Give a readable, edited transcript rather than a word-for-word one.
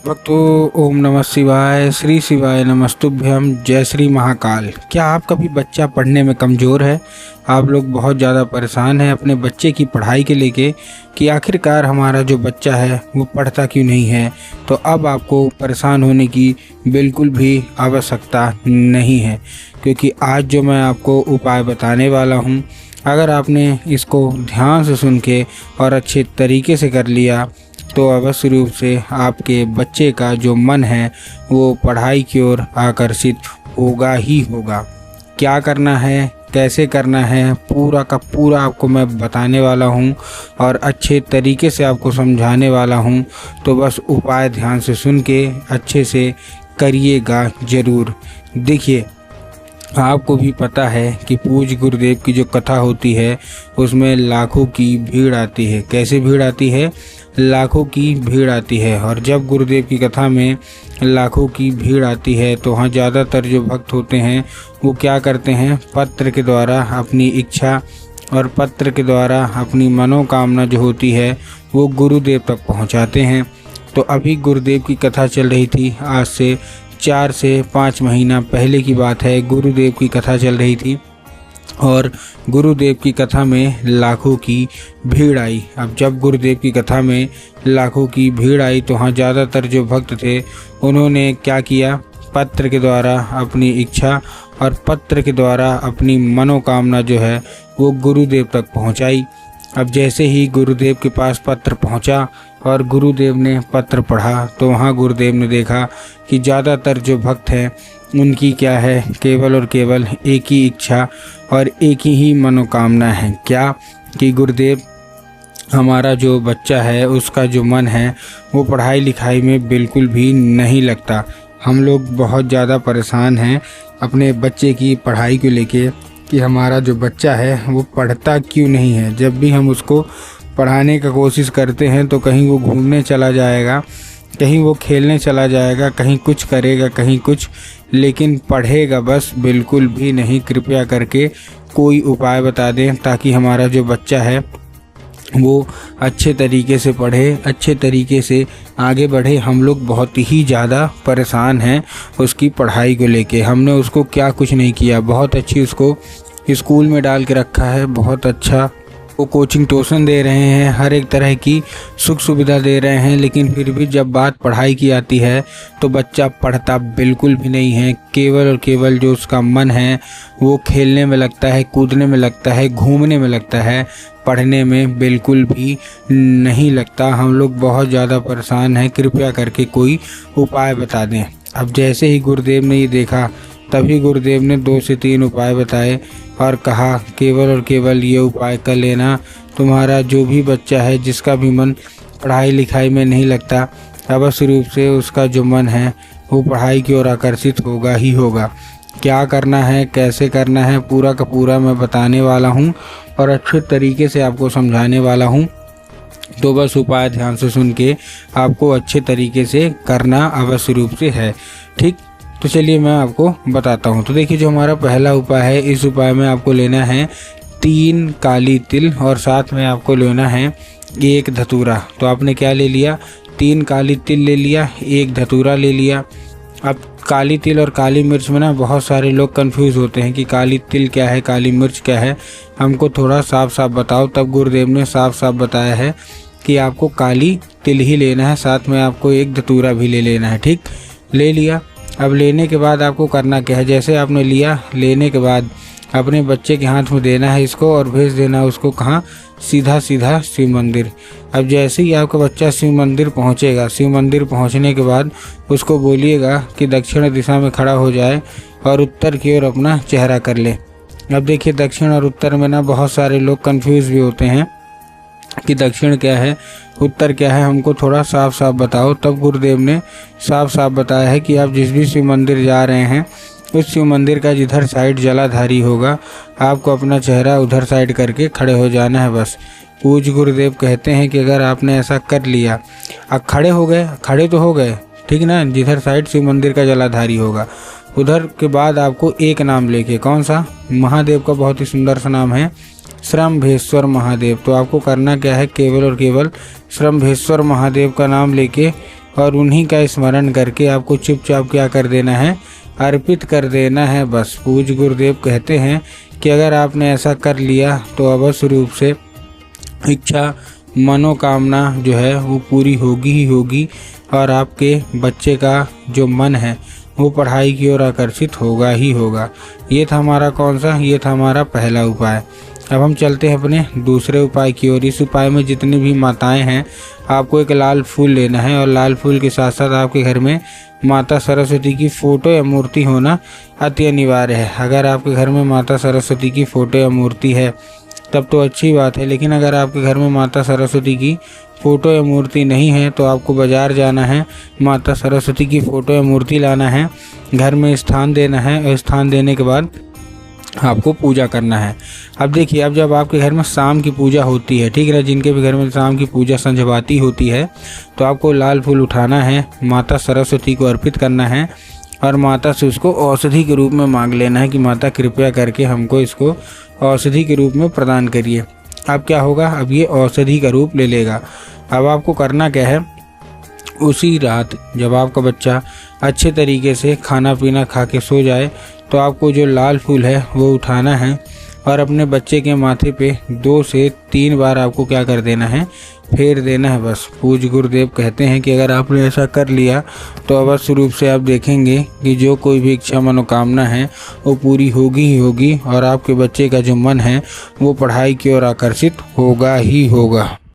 भक्तो ओम नमः शिवाय, श्री शिवाय नमस्तुभ्यम, जय श्री महाकाल। क्या आपका भी बच्चा पढ़ने में कमज़ोर है? आप लोग बहुत ज़्यादा परेशान हैं अपने बच्चे की पढ़ाई के लेके कि आखिरकार हमारा जो बच्चा है वो पढ़ता क्यों नहीं है। तो अब आपको परेशान होने की बिल्कुल भी आवश्यकता नहीं है, क्योंकि आज जो मैं आपको उपाय बताने वाला हूँ, अगर आपने इसको ध्यान से सुन के और अच्छे तरीके से कर लिया तो अवश्य रूप से आपके बच्चे का जो मन है वो पढ़ाई की ओर आकर्षित होगा ही होगा। क्या करना है, कैसे करना है, पूरा का पूरा आपको मैं बताने वाला हूँ और अच्छे तरीके से आपको समझाने वाला हूँ। तो बस उपाय ध्यान से सुन के अच्छे से करिएगा ज़रूर। देखिए, आपको भी पता है कि पूज्य गुरुदेव की जो कथा होती है उसमें लाखों की भीड़ आती है। कैसे भीड़ आती है? लाखों की भीड़ आती है। और जब गुरुदेव की कथा में लाखों की भीड़ आती है तो वहाँ ज़्यादातर जो भक्त होते हैं वो क्या करते हैं, पत्र के द्वारा अपनी इच्छा और पत्र के द्वारा अपनी मनोकामना जो होती है वो गुरुदेव तक पहुँचाते हैं। तो अभी गुरुदेव की कथा चल रही थी, आज से 4 से 5 महीना पहले की बात है। गुरुदेव की कथा चल रही थी और गुरुदेव की कथा में लाखों की भीड़ आई। अब जब गुरुदेव की कथा में लाखों की भीड़ आई तो वहाँ ज़्यादातर जो भक्त थे उन्होंने क्या किया, पत्र के द्वारा अपनी इच्छा और पत्र के द्वारा अपनी मनोकामना जो है वो गुरुदेव तक पहुँचाई। अब जैसे ही गुरुदेव के पास पत्र पहुंचा और गुरुदेव ने पत्र पढ़ा तो वहाँ गुरुदेव ने देखा कि ज़्यादातर जो भक्त हैं उनकी क्या है, केवल और केवल एक ही इच्छा और एक ही मनोकामना है। क्या कि गुरुदेव, हमारा जो बच्चा है उसका जो मन है वो पढ़ाई लिखाई में बिल्कुल भी नहीं लगता। हम लोग बहुत ज़्यादा परेशान हैं अपने बच्चे की पढ़ाई को लेके कि हमारा जो बच्चा है वो पढ़ता क्यों नहीं है। जब भी हम उसको पढ़ाने का कोशिश करते हैं तो कहीं वो घूमने चला जाएगा, कहीं वो खेलने चला जाएगा, कहीं कुछ करेगा, कहीं कुछ, लेकिन पढ़ेगा बस बिल्कुल भी नहीं। कृपया करके कोई उपाय बता दें ताकि हमारा जो बच्चा है वो अच्छे तरीके से पढ़े, अच्छे तरीके से आगे बढ़े। हम लोग बहुत ही ज़्यादा परेशान हैं उसकी पढ़ाई को लेके। हमने उसको क्या कुछ नहीं किया, बहुत अच्छी उसको स्कूल में डाल के रखा है, बहुत अच्छा वो कोचिंग ट्यूशन दे रहे हैं, हर एक तरह की सुख सुविधा दे रहे हैं, लेकिन फिर भी जब बात पढ़ाई की आती है तो बच्चा पढ़ता बिल्कुल भी नहीं है। केवल और केवल जो उसका मन है वो खेलने में लगता है, कूदने में लगता है, घूमने में लगता है, पढ़ने में बिल्कुल भी नहीं लगता। हम लोग बहुत ज़्यादा परेशान हैं, कृपया करके कोई उपाय बता दें। अब जैसे ही गुरुदेव ने ये देखा तभी गुरुदेव ने 2 से 3 उपाय बताए और कहा, केवल और केवल ये उपाय कर लेना, तुम्हारा जो भी बच्चा है जिसका भी मन पढ़ाई लिखाई में नहीं लगता, अवश्य रूप से उसका जो मन है वो पढ़ाई की ओर आकर्षित होगा ही होगा। क्या करना है, कैसे करना है, पूरा का पूरा मैं बताने वाला हूँ और अच्छे तरीके से आपको समझाने वाला हूँ। तो बस उपाय ध्यान से सुन के आपको अच्छे तरीके से करना अवश्य रूप से है, ठीक। तो चलिए मैं आपको बताता हूँ। तो देखिए, जो हमारा पहला उपाय है, इस उपाय में आपको लेना है 3 काली तिल और साथ में आपको लेना है 1 धतूरा। तो आपने क्या ले लिया, 3 काली तिल ले लिया, 1 धतूरा ले लिया। अब काली तिल और काली मिर्च में ना बहुत सारे लोग कंफ्यूज होते हैं कि काली तिल क्या है, काली मिर्च क्या है। हमको थोड़ा साफ साफ बताओ। तब गुरुदेव ने साफ साफ बताया है कि आपको काली तिल ही लेना है, साथ में आपको 1 धतूरा भी ले लेना है, ठीक। ले लिया। अब लेने के बाद आपको करना क्या है, जैसे आपने लिया, लेने के बाद अपने बच्चे के हाथ में देना है इसको और भेज देना है उसको कहाँ, सीधा सीधा शिव मंदिर। अब जैसे ही आपका बच्चा शिव मंदिर पहुँचेगा, शिव मंदिर पहुँचने के बाद उसको बोलिएगा कि दक्षिण दिशा में खड़ा हो जाए और उत्तर की ओर अपना चेहरा कर ले। अब देखिए, दक्षिण और उत्तर में ना बहुत सारे लोग कंफ्यूज भी होते हैं कि दक्षिण क्या है, उत्तर क्या है, हमको थोड़ा साफ साफ बताओ। तब गुरुदेव ने साफ साफ बताया है कि आप जिस भी शिव मंदिर जा रहे हैं उस शिव मंदिर का जिधर साइड जलाधारी होगा आपको अपना चेहरा उधर साइड करके खड़े हो जाना है बस। पूज्य गुरुदेव कहते हैं कि अगर आपने ऐसा कर लिया, अब खड़े हो गए, खड़े तो हो गए, ठीक ना, जिधर साइड शिव मंदिर का जलाधारी होगा उधर के बाद आपको एक नाम लेके, कौन सा, महादेव का बहुत ही सुंदर सा नाम है, श्रम्भेश्वर महादेव। तो आपको करना क्या है, केवल और केवल श्रम्भेश्वर महादेव का नाम लेके और उन्हीं का स्मरण करके आपको चुपचाप क्या कर देना है, अर्पित कर देना है बस। पूज्य गुरुदेव कहते हैं कि अगर आपने ऐसा कर लिया तो अवश्य रूप से इच्छा मनोकामना जो है वो पूरी होगी ही होगी, और आपके बच्चे का जो मन है वो पढ़ाई की ओर आकर्षित होगा ही होगा। ये था हमारा कौन सा, ये था हमारा पहला उपाय। अब हम चलते हैं अपने दूसरे उपाय की ओर। इस उपाय में जितनी भी माताएं हैं, आपको एक लाल फूल लेना है, और लाल फूल के साथ साथ आपके घर में माता सरस्वती की फ़ोटो या मूर्ति होना अति अनिवार्य है। अगर आपके घर में माता सरस्वती की फ़ोटो या मूर्ति है तब तो अच्छी बात है, लेकिन अगर आपके घर में माता सरस्वती की फ़ोटो या मूर्ति नहीं है तो आपको बाज़ार जाना है, माता सरस्वती की फ़ोटो या मूर्ति लाना है, घर में स्थान देना है, और स्थान देने के बाद आपको पूजा करना है। अब देखिए, अब जब आपके घर में शाम की पूजा होती है, ठीक है ना, जिनके भी घर में शाम की पूजा संझवाती होती है, तो आपको लाल फूल उठाना है, माता सरस्वती को अर्पित करना है, और माता से उसको औषधि के रूप में मांग लेना है कि माता कृपया करके हमको इसको औषधि के रूप में प्रदान करिए। अब क्या होगा, अब ये औषधि का रूप ले लेगा। अब आपको करना क्या है, उसी रात जब आपका बच्चा अच्छे तरीके से खाना पीना खा के सो जाए तो आपको जो लाल फूल है वो उठाना है, और अपने बच्चे के माथे पे 2 से 3 बार आपको क्या कर देना है, फेर देना है बस। पूज्य गुरुदेव कहते हैं कि अगर आपने ऐसा कर लिया तो अवश्य रूप से आप देखेंगे कि जो कोई भी इच्छा मनोकामना है वो पूरी होगी ही होगी, और आपके बच्चे का जो मन है वो पढ़ाई की ओर आकर्षित होगा ही होगा।